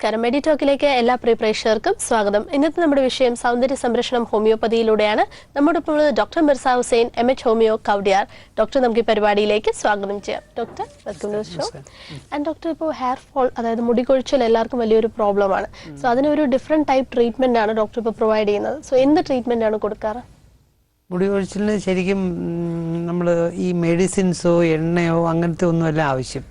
നമസ്കാരം. മെഡിറ്റോക്കിലേക്ക് എല്ലാ പ്രിയ പ്രേക്ഷകർക്കും സ്വാഗതം. ഇന്നത്തെ നമ്മുടെ വിഷയം സൗന്ദര്യ സംരക്ഷണം ഹോമിയോപ്പതിയിലൂടെയാണ്. നമ്മോടൊപ്പം doctor Mirza Hussain MH homeo കൗഡിയാർ. ഡോക്ടർ നമുക്ക് ഈ പരിപാടിയിലേക്ക് സ്വാഗതം ചെയ്യാം. Doctor welcome to show. And doctor, ഇപ്പോൾ ഹെയർ ഫോൾ, അതായത് മുടി കൊഴിച്ചിൽ എല്ലാവർക്കും വലിയൊരു പ്രോബ്ലമാണ്. സോ അതിനൊരു ഡിഫറെന്റ് ടൈപ്പ് ട്രീറ്റ്മെന്റ് ആണ് ഡോക്ടർ ഇപ്പോൾ പ്രൊവൈഡ് ചെയ്യുന്നത്. സോ എന്ത് ട്രീറ്റ്മെന്റ് ആണ് കൊടുക്കാറ്? മുടി കൊഴിച്ചിലിന് ശരിക്കും നമ്മൾ ഈ മെഡിസിൻസോ എണ്ണയോ അങ്ങനത്തെ ഒന്നുമല്ല ആവശ്യം.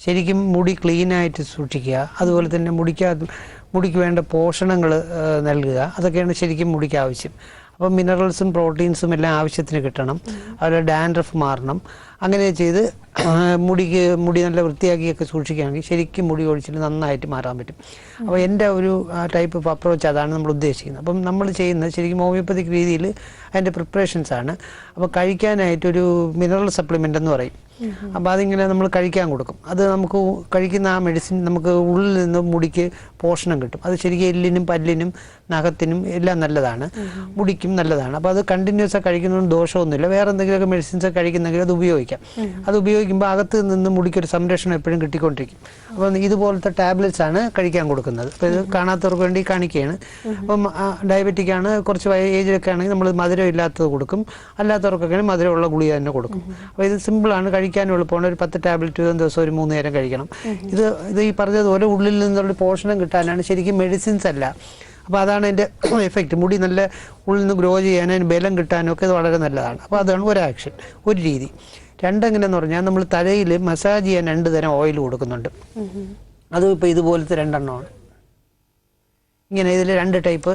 ശരിക്കും മുടി ക്ലീനായിട്ട് സൂക്ഷിക്കുക, അതുപോലെ തന്നെ മുടിക്ക് വേണ്ട പോഷണങ്ങൾ നൽകുക, അതൊക്കെയാണ് ശരിക്കും മുടിക്ക് ആവശ്യം. അപ്പം മിനറൽസും പ്രോട്ടീൻസും എല്ലാം ആവശ്യത്തിന് കിട്ടണം. അതുപോലെ ഡാൻഡ്രഫ് മാറണം. അങ്ങനെ ചെയ്ത് മുടി നല്ല വൃത്തിയാക്കിയൊക്കെ സൂക്ഷിക്കുകയാണെങ്കിൽ ശരിക്കും മുടി കൊഴിച്ചിൽ നന്നായിട്ട് മാറാൻ പറ്റും. അപ്പോൾ എൻ്റെ ഒരു ടൈപ്പ് ഓഫ് അപ്രോച്ച് അതാണ് നമ്മൾ ഉദ്ദേശിക്കുന്നത്. അപ്പം നമ്മൾ ചെയ്യുന്നത് ശരിക്കും ഹോമിയോപ്പതിക് രീതിയിൽ അതിൻ്റെ പ്രിപ്പറേഷൻസ് ആണ്. അപ്പോൾ കഴിക്കാനായിട്ടൊരു മിനറൽ സപ്ലിമെൻ്റ് എന്ന് പറയും. അപ്പോൾ അതിങ്ങനെ നമ്മൾ കഴിക്കാൻ കൊടുക്കും. അത് നമുക്ക് കഴിക്കുന്ന ആ മെഡിസിൻ നമുക്ക് ഉള്ളിൽ നിന്ന് മുടിക്ക് പോഷണം കിട്ടും. അത് ശരിക്കും എല്ലിനും പല്ലിനും നഖത്തിനും എല്ലാം നല്ലതാണ്, മുടിക്കും നല്ലതാണ്. അപ്പോൾ അത് കണ്ടിന്യൂസ് കഴിക്കുന്നതുകൊണ്ട് ദോഷമൊന്നുമില്ല. വേറെ എന്തെങ്കിലുമൊക്കെ മെഡിസിൻസ് കഴിക്കുന്നെങ്കിൽ അത് ഉപയോഗിക്കാം. അത് ഉപയോഗിക്കുമ്പോൾ അകത്ത് നിന്ന് മുടിക്കൊരു സംരക്ഷണം എപ്പോഴും കിട്ടിക്കൊണ്ടിരിക്കും. അപ്പം ഇതുപോലത്തെ ടാബ്ലറ്റ്സ് ആണ് കഴിക്കാൻ കൊടുക്കുന്നത്. അപ്പോൾ ഇത് കാണാത്തവർക്ക് വേണ്ടി കാണിക്കുകയാണ്. അപ്പം ഡയബറ്റിക് ആണ്, കുറച്ച് ഏജിലൊക്കെ ആണെങ്കിൽ നമ്മൾ മധുരം ഇല്ലാത്തത് കൊടുക്കും, അല്ലാത്തവർക്കൊക്കെ മധുരമുള്ള ഗുളിക തന്നെ കൊടുക്കും. അപ്പോൾ ഇത് സിമ്പിളാണ്, കഴിക്കാനും എളുപ്പമാണ്. ഒരു 10 ടാബ്ലറ്റ് ദിവസം ഒരു 3 നേരം കഴിക്കണം. ഇത് ഈ പറഞ്ഞതുപോലെ ഉള്ളിൽ നിന്നുള്ള പോഷണം കിട്ടാനാണ്, ശരിക്കും മെഡിസിൻസ് അല്ല. അപ്പോൾ അതാണ് അതിൻ്റെ എഫക്റ്റ്. മുടി നല്ല ഉള്ളിൽ നിന്ന് ഗ്രോ ചെയ്യാനും അതിന് ബലം കിട്ടാനും ഒക്കെ ഇത് വളരെ നല്ലതാണ്. അപ്പോൾ അതാണ് ഒരു ആക്ഷൻ, ഒരു രീതി. രണ്ടെങ്ങനെയെന്ന് പറഞ്ഞാൽ നമ്മൾ തലയിൽ മസാജ് ചെയ്യാൻ 2 തരം ഓയിൽ കൊടുക്കുന്നുണ്ട്. അതും ഇപ്പോൾ ഇതുപോലത്തെ 2 എണ്ണമാണ്. ഇങ്ങനെ ഇതിൽ 2 ടൈപ്പ്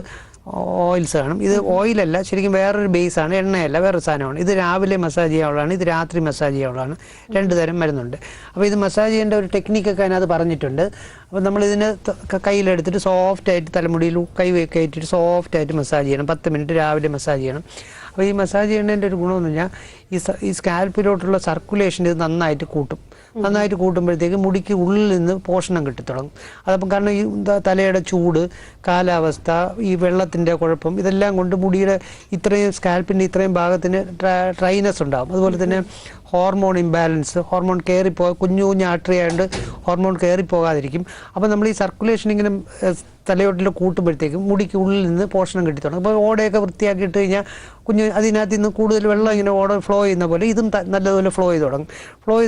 ഓയിൽസ് കാണും. ഇത് ഓയിലല്ല, ശരിക്കും വേറൊരു ബേസാണ്, എണ്ണയല്ല, വേറൊരു സാധനമാണ്. ഇത് രാവിലെ മസാജ് ചെയ്യാനുള്ളതാണ്, ഇത് രാത്രി മസാജ് ചെയ്യാനുള്ളതാണ്. 2 തരം മരുന്നുണ്ട്. അപ്പോൾ ഇത് മസാജ് ചെയ്യേണ്ട ഒരു ടെക്നിക്കൊക്കെ അതിനകത്ത് പറഞ്ഞിട്ടുണ്ട്. അപ്പോൾ നമ്മളിതിന് കയ്യിലെടുത്തിട്ട് സോഫ്റ്റായിട്ട് തലമുടിയിൽ കൈ കയറ്റിയിട്ട് സോഫ്റ്റായിട്ട് മസാജ് ചെയ്യണം. 10 മിനിറ്റ് രാവിലെ മസാജ് ചെയ്യണം. അപ്പോൾ ഈ മസാജ് ചെയ്യുന്നതിൻ്റെ ഒരു ഗുണമെന്ന് പറഞ്ഞാൽ ഈ സ്കാൽപ്പിലോട്ടുള്ള സർക്കുലേഷൻ ഇത് നന്നായിട്ട് കൂട്ടും. നന്നായിട്ട് കൂട്ടുമ്പോഴത്തേക്ക് മുടിക്ക് ഉള്ളിൽ നിന്ന് പോഷണം കിട്ടിത്തുടങ്ങും. അതപ്പം കാരണം ഈ തലയുടെ ചൂട്, കാലാവസ്ഥ, ഈ വെള്ളത്തിൻ്റെ കുഴപ്പം, ഇതെല്ലാം കൊണ്ട് മുടിയുടെ ഇത്രയും സ്കാൽപ്പിൻ്റെ ഇത്രയും ഭാഗത്തിന് ഡ്രൈനെസ് ഉണ്ടാകും. അതുപോലെ തന്നെ ഹോർമോൺ ഇംബാലൻസ്, ഹോർമോൺ കുഞ്ഞു ആർട്ടറി ആയതുകൊണ്ട് ഹോർമോൺ കയറിപ്പോകാതിരിക്കും. അപ്പോൾ നമ്മൾ ഈ സർക്കുലേഷൻ ഇങ്ങനെ തലയോട്ടിൽ കൂട്ടുമ്പോഴത്തേക്കും മുടിക്ക് ഉള്ളിൽ നിന്ന് പോഷണം കിട്ടിത്തുടങ്ങും. അപ്പോൾ ഓടയൊക്കെ വൃത്തിയാക്കിയിട്ട് കഴിഞ്ഞാൽ അതിനകത്ത് നിന്ന് കൂടുതൽ വെള്ളം ഇങ്ങനെ ഓട ഫ്ലോ ചെയ്യുന്ന പോലെ ഇതും നല്ലതുപോലെ ഫ്ലോ ചെയ്ത്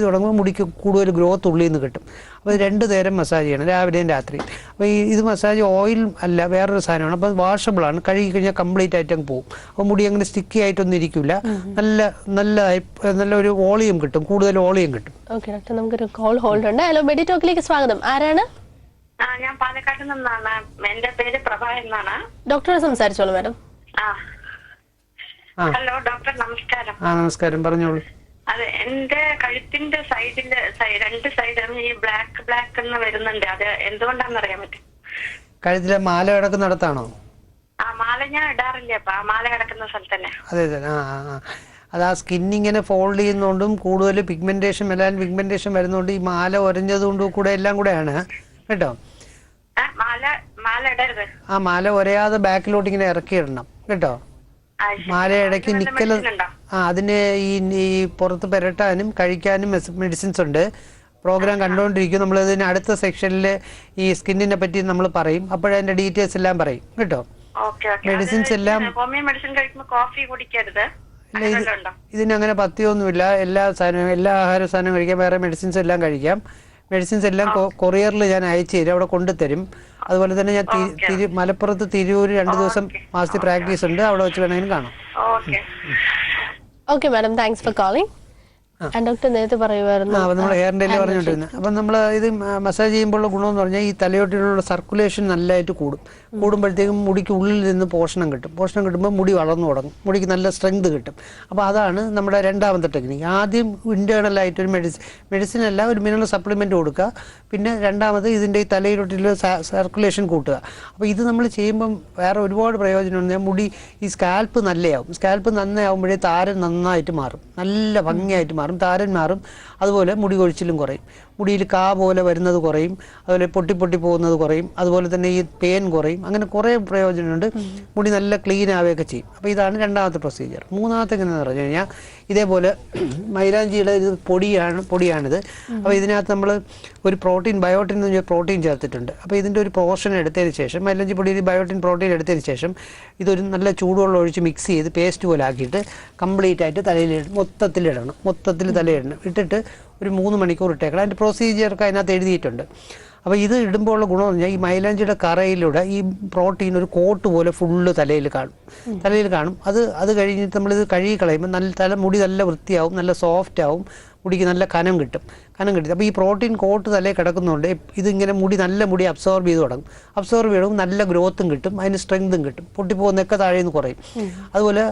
തുടങ്ങുമ്പോൾ മുടിക്ക് കൂടുതൽ ഗ്രോത്ത് ഉള്ളിൽ നിന്ന് കിട്ടും. അപ്പോൾ 2 നേരം മസാജ് ചെയ്യണം, രാവിലെയും രാത്രിയും. അപ്പോൾ ഇത് മസാജ് ഓയിൽ അല്ല, വേറൊരു സാധനമാണ്. അപ്പോൾ വാഷബിളാണ്, കഴുകി കഴിഞ്ഞാൽ കംപ്ലീറ്റ് ആയിട്ട് അങ്ങ് പോകും. അപ്പോൾ മുടി അങ്ങനെ സ്റ്റിക്കി ആയിട്ടൊന്നും ഇരിക്കില്ല. നല്ല ഒരു വോളിയം കിട്ടും, കൂടുതൽ വോളിയം കിട്ടും. ഓക്കെ ഡോക്ടർ, നമുക്കൊരു കോൾ ഹോൾഡ് ഉണ്ട്. ഹലോ, മെഡിറ്റോക്കിലേക്ക് സ്വാഗതം. ആരാണ്? ഞാൻ പാലക്കാട് നിന്നാണ്. എന്റെ പേര് പ്രഭ എന്നാണ്. ഡോക്ടറെ സംസാരിച്ചോളൂ മാഡം. ഹലോ ഡോക്ടർ, നമസ്കാരം. നമസ്കാരം, പറഞ്ഞോളൂ. അതെ, എന്റെ കഴുത്തിന്റെ സൈഡില് 2 സൈഡും ഈ ബ്ലാക്ക് എന്ന് വരുന്നുണ്ട്. അത് എന്തുകൊണ്ടാണെന്ന് അറിയാൻ പറ്റും? കഴുത്തിലെ മാല കിടക്കുന്നിടത്താണോ? മാല ഞാൻ ഇടാറില്ല. അപ്പൊ മാല കിടക്കുന്ന സ്ഥലത്ത് തന്നെ. അതെ. അത് ആ സ്കിന്നിങ്ങനെ ഫോൾഡ് ചെയ്യുന്നതുകൊണ്ടും കൂടുതൽ പിഗ്മെന്റേഷൻ, മെലാനിൻ പിഗ്മെന്റേഷൻ വരുന്നതുകൊണ്ട് ഈ മാല ഒരഞ്ഞതുകൊണ്ടും കൂടെ എല്ലാം കൂടെയാണ് കേട്ടോ. മാല ഇടരുത്. മാല ഒരയാതെ ബാക്കിലോട്ട് ഇങ്ങനെ ഇറക്കിയിടണം കേട്ടോ. മാല ഇടയ്ക്ക് നിക്കല്. അതിന് ഈ പുറത്ത് പുരട്ടാനും കഴിക്കാനും മെഡിസിൻസ് ഉണ്ട്. പ്രോഗ്രാം കണ്ടുകൊണ്ടിരിക്കും. നമ്മളതിന് അടുത്ത സെക്ഷനിൽ ഈ സ്കിന്നിനെ പറ്റി നമ്മൾ പറയും. അപ്പോഴതിന്റെ ഡീറ്റെയിൽസ് എല്ലാം പറയും കേട്ടോ. മെഡിസിൻസ് എല്ലാം ഇതിനങ്ങനെ പഥ്യമൊന്നുമില്ല. എല്ലാ ആഹാര സാധനവും കഴിക്കാം, വേറെ മെഡിസിൻസ് എല്ലാം കഴിക്കാം. മെഡിസിൻസ് എല്ലാം കൊറിയറിൽ ഞാൻ അയച്ചു തരും, അവിടെ കൊണ്ടുതരും. അതുപോലെ തന്നെ ഞാൻ മലപ്പുറത്ത് തിരൂര് 2 ദിവസം മാസത്തിൽ പ്രാക്ടീസ് ഉണ്ട്, അവിടെ വെച്ച് വേണമെങ്കിലും കാണാം. Okay madam, thanks for calling. Doctor നേരത്തെ പറയുമായിരുന്നു നമ്മൾ ഹെയറിൻ്റെ പറഞ്ഞുകൊണ്ടിരുന്നത്. അപ്പം നമ്മൾ ഇത് മസാജ് ചെയ്യുമ്പോഴുള്ള ഗുണമെന്ന് പറഞ്ഞാൽ ഈ തലയോട്ടിലുള്ള സർക്കുലേഷൻ നല്ലതായിട്ട് കൂടുമ്പോഴത്തേക്കും മുടിക്ക് ഉള്ളിൽ നിന്ന് പോഷണം കിട്ടുമ്പോൾ മുടി വളർന്നു തുടങ്ങും, മുടിക്ക് നല്ല സ്ട്രെങ്ത് കിട്ടും. അപ്പോൾ അതാണ് നമ്മുടെ രണ്ടാമത്തെ ടെക്നിക്ക്. ആദ്യം ഇൻറ്റേർണലായിട്ടൊരു മെഡിസിൻ അല്ല, ഒരു മിനറൽ സപ്ലിമെൻറ്റ് കൊടുക്കുക. പിന്നെ രണ്ടാമത് ഇതിൻ്റെ ഈ തലയിലോട്ടുള്ള സർക്കുലേഷൻ കൂട്ടുക. അപ്പോൾ ഇത് നമ്മൾ ചെയ്യുമ്പം വേറെ ഒരുപാട് പ്രയോജനമുണ്ട്. മുടി ഈ സ്കാൽപ്പ് നന്നായാവുമ്പോഴേ താരൻ നന്നായിട്ട് മാറും, നല്ല ഭംഗിയായിട്ട് മാറും, താരൻ മാറും. അതുപോലെ മുടി കൊഴിച്ചിലും കുറയും. മുടിയിൽ കാ പോലെ വരുന്നത് കുറയും, അതുപോലെ പൊട്ടി പൊട്ടി പോകുന്നത് കുറയും, അതുപോലെ തന്നെ ഈ പെയിൻ കുറയും. അങ്ങനെ കുറേ പ്രയോജനമുണ്ട്. മുടി നല്ല ക്ലീൻ ആവുകയൊക്കെ ചെയ്യും. അപ്പോൾ ഇതാണ് രണ്ടാമത്തെ പ്രൊസീജിയർ. മൂന്നാമത്തെ എങ്ങനെയാണെന്ന് പറഞ്ഞു കഴിഞ്ഞാൽ ഇതേപോലെ മൈലാഞ്ചിയുടെ ഇത് പൊടിയാണിത്. അപ്പോൾ ഇതിനകത്ത് നമ്മൾ ഒരു ബയോട്ടിൻ എന്ന് പറഞ്ഞാൽ പ്രോട്ടീൻ ചേർത്തിട്ടുണ്ട്. അപ്പോൾ ഇതിൻ്റെ ഒരു പോർഷൻ എടുത്തതിന് ശേഷം മൈലാഞ്ചി പൊടിയിൽ ബയോട്ടിൻ പ്രോട്ടീൻ എടുത്തതിന് ശേഷം ഇതൊരു നല്ല ചൂടുവെള്ളം ഒഴിച്ച് മിക്സ് ചെയ്ത് പേസ്റ്റ് പോലെ ആക്കിയിട്ട് കംപ്ലീറ്റ് ആയിട്ട് മൊത്തത്തിൽ തലയിടണം. ഇട്ടിട്ട് ഒരു 3 മണിക്കൂർ ഇട്ടേക്കണം. അതിൻ്റെ പ്രൊസീജിയർക്ക് അതിനകത്ത് എഴുതിയിട്ടുണ്ട്. അപ്പോൾ ഇത് ഇടുമ്പോൾ ഉള്ള ഗുണമെന്ന് പറഞ്ഞാൽ ഈ മൈലാഞ്ചിയുടെ കറയിലൂടെ ഈ പ്രോട്ടീൻ ഒരു കോട്ട് പോലെ ഫുള്ള് തലയിൽ കാണും. അത് കഴിഞ്ഞിട്ട് നമ്മളിത് കഴുകി കളയുമ്പോൾ നല്ല മുടി നല്ല വൃത്തിയാവും, നല്ല സോഫ്റ്റ് ആവും, മുടിക്ക് നല്ല കനം കിട്ടും. അപ്പോൾ ഈ പ്രോട്ടീൻ കോട്ട് തലയിൽ കിടക്കുന്നതുകൊണ്ട് ഇതിങ്ങനെ നല്ല മുടി അബ്സോർബ് ചെയ്ത് തുടങ്ങും. അബ്സോർബ് ചെയ്യുമ്പോൾ നല്ല ഗ്രോത്തും കിട്ടും, അതിന് സ്ട്രെങ്തും കിട്ടും, പൊട്ടിപ്പോകുന്നൊക്കെ താഴേന്ന് കുറയും. അതുപോലെ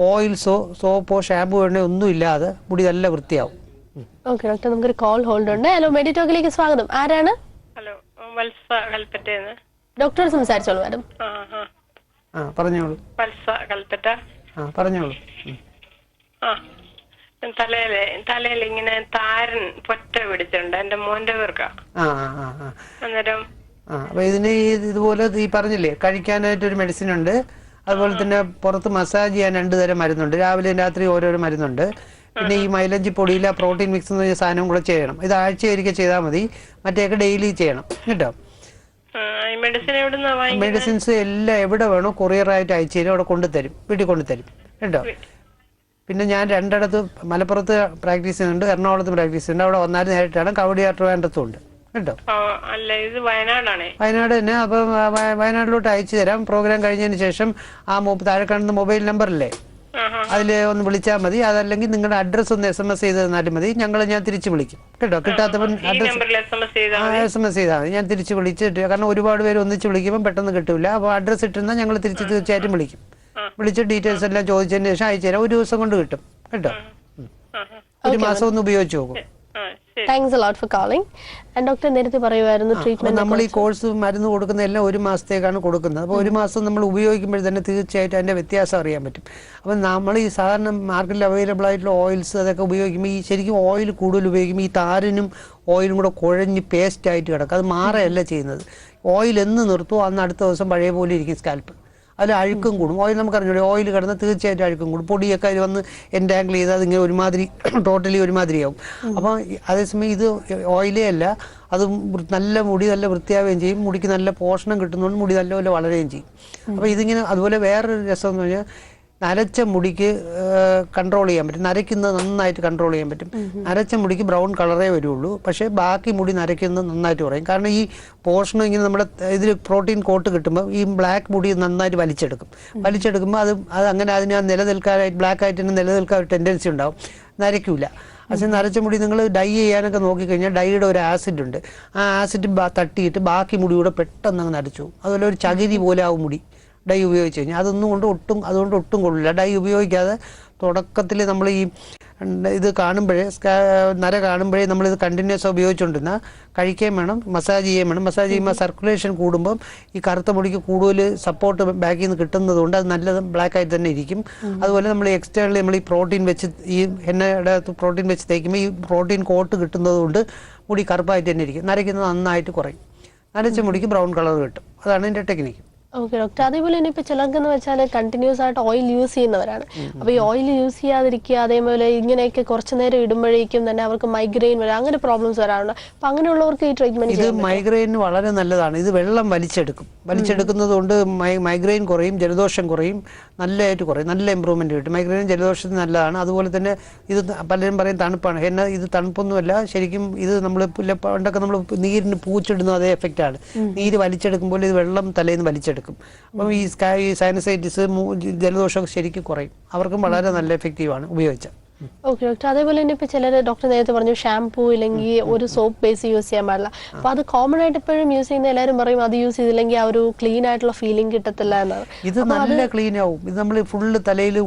ഓയിൽസോ സോപ്പോ ഷാമ്പൂ എണ്ണയോ ഒന്നും ഇല്ലാതെ മുടി നല്ല വൃത്തിയാവും. ഓക്കെ ഡോക്ടർ, നമുക്കൊരു കോൾ ഹോൾഡ് ഉണ്ട്. ഹലോ, മെഡിറ്റോക്കിലേക്ക് സ്വാഗതം. ആരാണ്? ഹലോ, വത്സ കൽപ്പറ്റന്ന്. ഡോക്ടർ സംസാരിച്ചോളൂ മാഡം. പറഞ്ഞോളൂ. വത്സ കൽപ്പറ്റ. പറഞ്ഞോളൂ. തലയിൽ ഇങ്ങനെ താരൻ പൊറ്റ പിടിച്ചിട്ടുണ്ട് എന്റെ മോന്റെ പേർക്ക. അന്നേരം അപ്പൊ ഇതിന് ഇതുപോലെ ഈ പറഞ്ഞില്ലേ, കഴിക്കാനായിട്ട് ഒരു മെഡിസിൻ ഉണ്ട്. അതുപോലെ തന്നെ പുറത്ത് മസാജ് ചെയ്യാൻ 2 തരം മരുന്നുണ്ട്. രാവിലെയും രാത്രി ഓരോരോ മരുന്നുണ്ട്. പിന്നെ ഈ മൈലഞ്ചി പൊടിയിൽ ആ പ്രോട്ടീൻ മിക്സ് എന്ന് പറഞ്ഞ സാധനം കൂടെ ചെയ്യണം. ഇത് ആഴ്ചയൊരിക്കൽ ചെയ്താൽ മതി, മറ്റേയൊക്കെ ഡെയിലി ചെയ്യണം കേട്ടോ. മെഡിസിൻസ് എല്ലാം എവിടെ വേണോ കൊറിയറായിട്ട് അയച്ചു തരും, അവിടെ കൊണ്ടുതരും, വീട്ടിൽ കൊണ്ടുതരും കേട്ടോ. പിന്നെ ഞാൻ 2 ഇടത്ത് മലപ്പുറത്ത് പ്രാക്ടീസ് ചെയ്യുന്നുണ്ട്, എറണാകുളത്ത് പ്രാക്ടീസ് ചെയ്യുന്നുണ്ട്. അവിടെ വന്നാലും നേരിട്ടാണ്. കവടിയാർ ട്രിവാൻഡ്രത്തും ഉണ്ട് കേട്ടോ. വയനാട് തന്നെ. അപ്പം വയനാട്ടിലോട്ട് അയച്ചു തരാം. പ്രോഗ്രാം കഴിഞ്ഞതിന് ശേഷം ആ താഴെ കാണുന്ന മൊബൈൽ നമ്പറില്ലേ, അതിൽ ഒന്ന് വിളിച്ചാൽ മതി. അതല്ലെങ്കിൽ നിങ്ങളുടെ അഡ്രസ്സ് ഒന്ന് SMS ചെയ്ത് തന്നാലും മതി. ഞാൻ തിരിച്ച് വിളിക്കും കേട്ടോ. കിട്ടാത്തവൻ SMS ചെയ്താൽ മതി, ഞാൻ തിരിച്ച് വിളിച്ചിട്ട്. കാരണം ഒരുപാട് പേര് ഒന്നിച്ച് വിളിക്കുമ്പോൾ പെട്ടെന്ന് കിട്ടില്ല. അപ്പോൾ അഡ്രസ്സ് ഇട്ടിരുന്നാൽ ഞങ്ങൾ തിരിച്ച് തീർച്ചയായിട്ടും വിളിക്കും. വിളിച്ച് ഡീറ്റെയിൽസ് എല്ലാം ചോദിച്ചതിന് ശേഷം അയച്ചു തരാം. 1 ദിവസം കൊണ്ട് കിട്ടും കേട്ടോ. 1 മാസം ഒന്ന് ഉപയോഗിച്ച് നോക്കും. Thanks a lot for calling. Doctor നേരത്തെ പറയുമായിരുന്നു ട്രീറ്റ്മെന്റ് നമ്മൾ ഈ കോഴ്സ് മരുന്ന് കൊടുക്കുന്ന എല്ലാം 1 മാസത്തേക്കാണ് കൊടുക്കുന്നത്. അപ്പോൾ 1 മാസം നമ്മൾ ഉപയോഗിക്കുമ്പോൾ തന്നെ തീർച്ചയായിട്ടും അതിന്റെ വ്യത്യാസം അറിയാൻ പറ്റും. അപ്പം നമ്മൾ ഈ സാധാരണ മാർക്കറ്റിൽ അവൈലബിൾ ആയിട്ടുള്ള ഓയിൽസ് അതൊക്കെ ഉപയോഗിക്കുമ്പോൾ ഈ ശരിക്കും ഓയിൽ കൂടുതൽ ഉപയോഗിക്കുമ്പോൾ ഈ താരനും ഓയിലും കൂടെ കുഴഞ്ഞ് പേസ്റ്റ് ആയിട്ട് കിടക്കും. അത് മാറുകയല്ല ചെയ്യുന്നത്. ഓയിൽ എന്ന് നിർത്തുമോ അന്ന് അടുത്ത ദിവസം പഴയ പോലെ ഇരിക്കും സ്കാൽപ്പ്. അതിൽ അഴുക്കും കൂടും. ഓയിൽ നമുക്കറിഞ്ഞൂടെ, ഓയിൽ കിടന്നാൽ തീർച്ചയായിട്ടും അഴുക്കും കൂടും. പൊടിയൊക്കെ അതിൽ വന്ന് എൻറ്റാങ്കിൾ ചെയ്താൽ അതിങ്ങനെ ഒരുമാതിരി ടോട്ടലി ഒരുമാതിരിയാവും. അപ്പോൾ അതേസമയം ഇത് ഓയിലേ അല്ല, അത് നല്ല മുടി നല്ല വൃത്തിയാവുകയും ചെയ്യും. മുടിക്ക് നല്ല പോഷണം കിട്ടുന്നതുകൊണ്ട് മുടി നല്ലപോലെ വളരുകയും ചെയ്യും. അപ്പോൾ ഇതിങ്ങനെ അതുപോലെ വേറൊരു രസം എന്ന് പറഞ്ഞാൽ നരച്ച മുടിക്ക് കൺട്രോൾ ചെയ്യാൻ പറ്റും. നരയ്ക്കുന്നത് നന്നായിട്ട് കൺട്രോൾ ചെയ്യാൻ പറ്റും. നരച്ച മുടിക്ക് ബ്രൗൺ കളറേ വരുള്ളൂ, പക്ഷേ ബാക്കി മുടി നരയ്ക്കുന്നത് നന്നായിട്ട് കുറയും. കാരണം ഈ പോർഷൻ ഇങ്ങനെ നമ്മുടെ ഇതിൽ പ്രോട്ടീൻ കോട്ട് കിട്ടുമ്പോൾ ഈ ബ്ലാക്ക് മുടി നന്നായിട്ട് വലിച്ചെടുക്കുമ്പോൾ അത് അങ്ങനെ അതിന് നിലനിൽക്കാനായിട്ട് ബ്ലാക്ക് ആയിട്ട് തന്നെ നിലനിൽക്കാൻ ഒരു ടെൻഡൻസി ഉണ്ടാവും, നരയ്ക്കൂല. പക്ഷേ നരച്ച മുടി നിങ്ങൾ ഡൈ ചെയ്യാനൊക്കെ നോക്കിക്കഴിഞ്ഞാൽ ഡൈയുടെ ഒരു ആസിഡ് ഉണ്ട്. ആ ആസിഡ് തട്ടിയിട്ട് ബാക്കി മുടി കൂടെ പെട്ടെന്ന് അങ്ങ് നരച്ചു. അതുപോലെ ഒരു ചകിരി പോലെ ആവും മുടി ഡൈ ഉപയോഗിച്ച് കഴിഞ്ഞാൽ. അതുകൊണ്ട് ഒട്ടും കൊള്ളില്ല. ഡൈ ഉപയോഗിക്കാതെ തുടക്കത്തിൽ നമ്മൾ ഈ ഇത് നര കാണുമ്പോഴേ നമ്മളിത് കണ്ടിന്യൂസ് ഉപയോഗിച്ചുകൊണ്ടിരുന്നാൽ കഴിക്കുകയും വേണം, മസാജ് ചെയ്യുകയും വേണം. മസാജ് ചെയ്യുമ്പോൾ സർക്കുലേഷൻ കൂടുമ്പം ഈ കറുത്ത മുടിക്ക് കൂടുതൽ സപ്പോർട്ട് ബാക്കിൽ നിന്ന് കിട്ടുന്നത് കൊണ്ട് അത് നല്ലത് ബ്ലാക്ക് ആയിട്ട് തന്നെ ഇരിക്കും. അതുപോലെ നമ്മൾ എക്സ്റ്റേണലി നമ്മൾ ഈ പ്രോട്ടീൻ വെച്ച് ഈ എണ്ണയുടെ പ്രോട്ടീൻ വെച്ച് തേക്കുമ്പോൾ ഈ പ്രോട്ടീൻ കോട്ട് കിട്ടുന്നത് കൊണ്ട് മുടി കറുപ്പായിട്ട് തന്നെ ഇരിക്കും. നരയ്ക്കുന്നത് നന്നായിട്ട് കുറയും. നരച്ച മുടിക്ക് ബ്രൗൺ കളർ കിട്ടും. അതാണ് എൻ്റെ ടെക്നിക്ക്. ഓക്കെ ഡോക്ടർ, അതേപോലെ തന്നെ ഇപ്പൊ ചിലർക്കെന്ന് വെച്ചാൽ കണ്ടിന്യൂസ് ആയിട്ട് ഓയിൽ യൂസ് ചെയ്യുന്നവരാണ്. അപ്പൊ ഈ ഓയിൽ യൂസ് ചെയ്യാതിരിക്കുക, അതേപോലെ ഇങ്ങനെയൊക്കെ കുറച്ചു നേരം ഇടുമ്പോഴേക്കും തന്നെ അവർക്ക് മൈഗ്രെയിൻ വരാം, അങ്ങനെ പ്രോബ്ലംസ് വരാറുണ്ട്. അപ്പൊ അങ്ങനെയുള്ളവർക്ക് ഈ ട്രീറ്റ്മെന്റ് ഇത് മൈഗ്രെയിന് വളരെ നല്ലതാണ്. ഇത് വെള്ളം വലിച്ചെടുക്കുന്നത് കൊണ്ട് മൈഗ്രെയിൻ കുറയും, ജലദോഷം കുറയും, നല്ലതായിട്ട് കുറയും, നല്ല ഇമ്പ്രൂവ്മെന്റ് കിട്ടും. മൈഗ്രെയിൻ ജലദോഷത്തിന് നല്ലതാണ്. അതുപോലെ തന്നെ ഇത് പലരും പറയും തണുപ്പാണ്. എന്നാൽ ഇത് തണുപ്പൊന്നുമല്ല. ശരിക്കും ഇത് നമ്മൾ പണ്ടൊക്കെ നമ്മൾ നീരിന് പൂച്ചിടുന്ന അതേ എഫക്റ്റാണ്. നീര് വലിച്ചെടുക്കുമ്പോൾ ഇത് വെള്ളം തലേന്ന് വലിച്ചെടുക്കും. അപ്പം ഈ സൈനസൈറ്റിസ് ജലദോഷമൊക്കെ ശരിക്കും കുറയും. അവർക്കും വളരെ നല്ല എഫക്റ്റീവാണ് ഉപയോഗിച്ചാൽ. ഓക്കെ ഡോക്ടർ, അതേപോലെ തന്നെ ഇപ്പൊ ചിലർ ഡോക്ടർ നേരത്തെ പറഞ്ഞു ഷാംപൂ ഇല്ലെങ്കിൽ ഒരു സോപ്പ് ബേസ് യൂസ് ചെയ്യാൻ പാടില്ല. അപ്പൊ അത് കോമൺ ആയിട്ട് എപ്പോഴും യൂസ് ചെയ്യുന്ന എല്ലാവരും പറയും അത് യൂസ് ചെയ്തില്ലെങ്കിൽ ആ ഒരു ക്ലീൻ ആയിട്ടുള്ള ഫീലിംഗ് കിട്ടത്തില്ല എന്നാണ്. ഇത് നല്ല ക്ലീൻ ആവും. ഇത് നമ്മൾ ഫുള്ള് തലയിൽ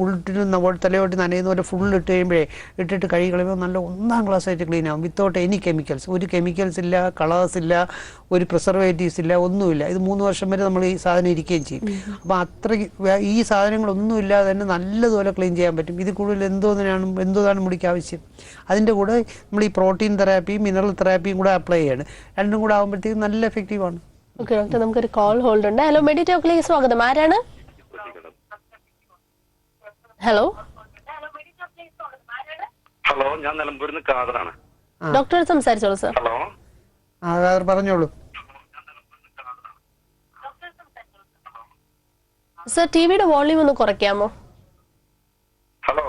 തലയോട്ട് നനയുന്ന പോലെ ഫുള്ള് ഇട്ട് കഴിയുമ്പോഴേ ഇട്ടിട്ട് കഴുകി കളയുമ്പോൾ നല്ല 1ാം ക്ലാസ് ആയിട്ട് ക്ലീൻ ആവും. Without any chemicals. ഒരു കെമിക്കൽസ് ഇല്ല, കളേഴ്സ് ഇല്ല, ഒരു പ്രിസർവേറ്റീവ്സ് ഇല്ല, ഒന്നുമില്ല. ഇത് 3 വർഷം വരെ നമ്മൾ ഈ സാധനം ഇരിക്കുകയും ചെയ്യും. അപ്പോൾ അത്രയ്ക്ക് ഈ സാധനങ്ങളൊന്നും ഇല്ലാതെ തന്നെ നല്ലതുപോലെ ക്ലീൻ ചെയ്യാൻ പറ്റും. ഇത് കൂടുതൽ എന്തോന്നാണ് മുടിക്ക് ആവശ്യം. അതിൻ്റെ കൂടെ നമ്മൾ ഈ പ്രോട്ടീൻ തെറാപ്പിയും മിനറൽ തെറാപ്പിയും കൂടെ അപ്ലൈ ചെയ്യാണ്. രണ്ടും കൂടെ ആകുമ്പോഴത്തേക്കും നല്ല എഫക്റ്റീവാണ്. ഓക്കെ ഡോക്ടർ, നമുക്കൊരു കോൾ ഹോൾഡ് ഉണ്ട്. ഹലോ, മെഡിറ്റോക്കിലേക്ക് സ്വാഗതം. ആരാണ്? ഹലോ ഹലോ, ഞാൻ നിലമ്പൂരിൽ നിന്ന് കാതറാണ്. ഡോക്ടർ സംസാരിച്ചോളൂ സർ. ഹലോ, പറഞ്ഞോളൂ സർ. ടിവിയുടെ വോള്യൂം ഒന്ന് കുറയ്ക്കാമോ? ഹലോ,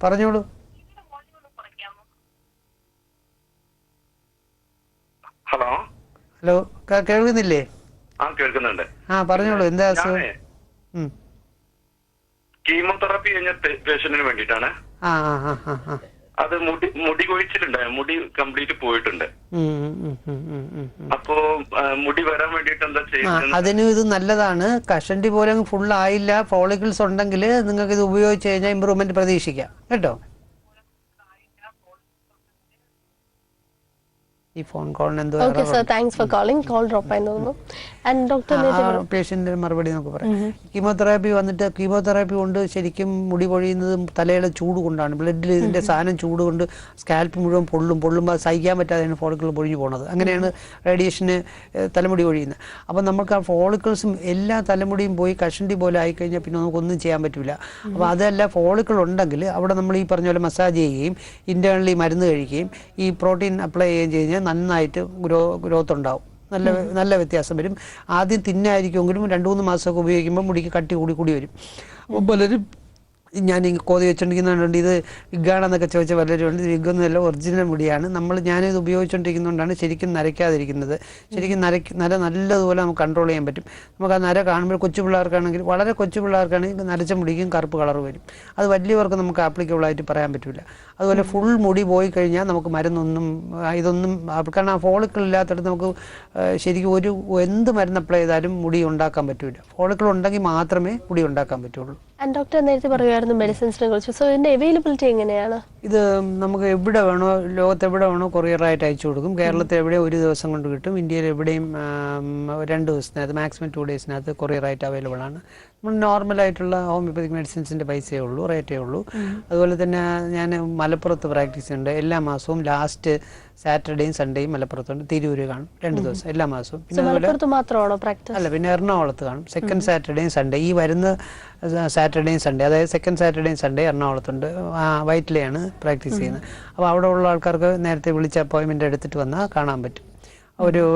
പറഞ്ഞോളൂ. ഹലോ ഹലോ, കേൾക്കുന്നില്ലേ? കേൾക്കുന്നുണ്ട്. പറഞ്ഞോളൂ, എന്താ കീമോതെറാപ്പി കഴിഞ്ഞ പേഷ്യന്റിന് വേണ്ടിയിട്ടാണ്. അത് മുടി കൊഴിച്ചിലുണ്ടായി, മുടി കംപ്ലീറ്റ് പോയിട്ടുണ്ട്. അപ്പോ മുടി വരാൻ വേണ്ടിട്ട് എന്താ ചെയ്യുന്നത്? അതിനും ഇത് നല്ലതാണ്. കഷണ്ടി പോലെ ഫുൾ ആയില്ല, ഫോളിക്കിൾസ് ഉണ്ടെങ്കിൽ നിങ്ങൾക്ക് ഇത് ഉപയോഗിച്ച് കഴിഞ്ഞാൽ ഇമ്പ്രൂവ്മെന്റ് പ്രതീക്ഷിക്കാം കേട്ടോ. ഈ ഫോൺ കോളിന് എന്തോ പേഷ്യന്റിന്റെ മറുപടി നമുക്ക് പറയാം. കീമോതെറാപ്പി കൊണ്ട് ശരിക്കും മുടി പൊഴിയുന്നതും തലയിലെ ചൂട് കൊണ്ടാണ്. ബ്ലഡിൽ ഇതിന്റെ സാധനം ചൂട് കൊണ്ട് സ്കാൽപ്പ് മുഴുവൻ പൊള്ളുമ്പോൾ സഹിക്കാൻ പറ്റാതെയാണ് ഫോളിക്കിൾ പൊഴിഞ്ഞു പോണത്. അങ്ങനെയാണ് റേഡിയേഷന് തലമുടി പൊഴിയുന്നത്. അപ്പം നമുക്ക് ആ ഫോളിക്കിൾസും എല്ലാ തലമുടിയും പോയി കഷണ്ടി പോലെ ആയിക്കഴിഞ്ഞാൽ പിന്നെ നമുക്കൊന്നും ചെയ്യാൻ പറ്റില്ല. അപ്പോൾ അതല്ല, ഫോളിക്കിൾ ഉണ്ടെങ്കിൽ അവിടെ നമ്മൾ ഈ പറഞ്ഞ പോലെ മസാജ് ചെയ്യുകയും ഇന്റേണലി മരുന്ന് കഴിക്കുകയും ഈ പ്രോട്ടീൻ അപ്ലൈ ചെയ്യുകയും കഴിഞ്ഞാൽ നന്നായിട്ട് ഗ്രോത്ത് ഉണ്ടാവും. നല്ല വ്യത്യാസം വരും. ആദ്യം തിന്നായിരിക്കുമെങ്കിലും 2-3 മാസമൊക്കെ ഉപയോഗിക്കുമ്പോൾ മുടിക്ക് കട്ടി കൂടി വരും. അപ്പോൾ പലരും ഞാൻ ഈ കോതി വെച്ചോണ്ടിരിക്കുന്നുണ്ട് ഇത് വിഗാണെന്നൊക്കെ ചോദിച്ച പലരും ഉണ്ട്. വിഗൊന്നുമല്ല, ഒറിജിനൽ മുടിയാണ്. ഞാനിത് ഉപയോഗിച്ചുകൊണ്ടിരിക്കുന്നതുകൊണ്ടാണ് ശരിക്കും നരയ്ക്കാതിരിക്കുന്നത്. ശരിക്കും നല്ലതുപോലെ നമുക്ക് കൺട്രോൾ ചെയ്യാൻ പറ്റും. നമുക്ക് ആ നര കാണുമ്പോൾ കൊച്ചു പിള്ളേർക്കാണെങ്കിൽ, വളരെ കൊച്ചു പിള്ളേർക്കാണെങ്കിൽ നരച്ച മുടിക്കും കറുപ്പ് കളർ വരും. അത് വലിയവർക്ക് നമുക്ക് ആപ്ലിക്കബിളായിട്ട് പറയാൻ പറ്റില്ല. അതുപോലെ ഫുൾ മുടി പോയി കഴിഞ്ഞാൽ നമുക്ക് ഇതൊന്നും കാരണം ആ ഫോളിക്കിൾ ഇല്ലാത്തടത്ത് നമുക്ക് ശരിക്കും എന്ത് മരുന്ന് അപ്ലൈ ചെയ്താലും മുടി ഉണ്ടാക്കാൻ പറ്റില്ല. ഫോളിക്കിൾ ഉണ്ടെങ്കിൽ മാത്രമേ മുടി ഉണ്ടാക്കാൻ പറ്റുള്ളൂ. ഡോക്ടർ നേരത്തെ പറയുമായിരുന്നു മെഡിസിൻസിനെ കുറിച്ച്. സോ ഇതിന്റെ അവൈലബിലിറ്റി എങ്ങനെയാണ്? ഇത് നമുക്ക് എവിടെ വേണോ, ലോകത്ത് എവിടെ വേണോ കൊറിയറായിട്ട് അയച്ചു കൊടുക്കും. കേരളത്തിൽ എവിടെ 1 ദിവസം കൊണ്ട് കിട്ടും. ഇന്ത്യയിൽ എവിടെയും 2 ദിവസത്തിനകത്ത്, മാക്സിമം 2 ഡേയ്സിനകത്ത് കൊറിയറായിട്ട് അവൈലബിൾ ആണ്. നമ്മൾ നോർമലായിട്ടുള്ള ഹോമിയോപ്പതിക് മെഡിസിൻസിൻ്റെ പൈസയേ ഉള്ളൂ, റേറ്റേ ഉള്ളൂ. അതുപോലെ തന്നെ ഞാൻ മലപ്പുറത്ത് പ്രാക്ടീസ് ഉണ്ട്. എല്ലാ മാസവും ലാസ്റ്റ് സാറ്റർഡേയും സൺഡേയും മലപ്പുറത്തുണ്ട്. തിരൂര് കാണും 2 ദിവസം എല്ലാ മാസവും. പിന്നെ മാത്രമാണോ പ്രാക്ടീസ്? അല്ല, പിന്നെ എറണാകുളത്ത് കാണും സെക്കൻഡ് സാറ്റർഡേയും സൺഡേ. ഈ വരുന്ന സാറ്റർഡേയും സൺഡേ, അതായത് സെക്കൻഡ് സാറ്റർഡേയും സൺഡേ എറണാകുളത്തുണ്ട്. വൈറ്റിലെയാണ് പ്രാക്ടീസ് ചെയ്യുന്നത്. അപ്പോൾ അവിടെ ഉള്ള ആൾക്കാർക്ക് നേരത്തെ വിളിച്ച് അപ്പോയിൻമെൻ്റ് എടുത്തിട്ട് വന്നാൽ കാണാൻ പറ്റും.